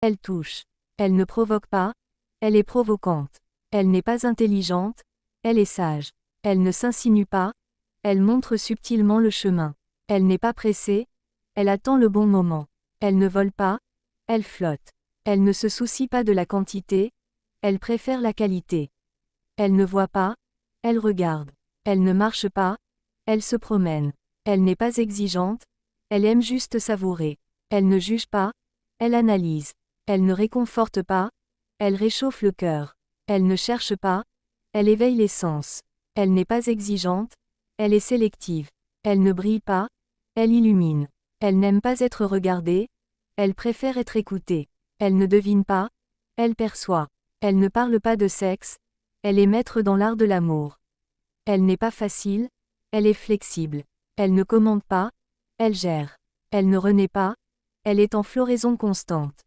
Elle touche. Elle ne provoque pas. Elle est provocante. Elle n'est pas intelligente. Elle est sage. Elle ne s'insinue pas. Elle montre subtilement le chemin. Elle n'est pas pressée. Elle attend le bon moment. Elle ne vole pas. Elle flotte. Elle ne se soucie pas de la quantité. Elle préfère la qualité. Elle ne voit pas. Elle regarde. Elle ne marche pas. Elle se promène. Elle n'est pas exigeante. Elle aime juste savourer. Elle ne juge pas. Elle analyse. Elle ne réconforte pas. Elle réchauffe le cœur. Elle ne cherche pas. Elle éveille les sens. Elle n'est pas exigeante. Elle est sélective. Elle ne brille pas. Elle illumine. Elle n'aime pas être regardée. Elle préfère être écoutée. Elle ne devine pas. Elle perçoit. Elle ne parle pas de sexe. Elle est maître dans l'art de l'amour. Elle n'est pas facile. Elle est flexible. Elle ne commande pas. Elle gère. Elle ne renaît pas. Elle est en floraison constante.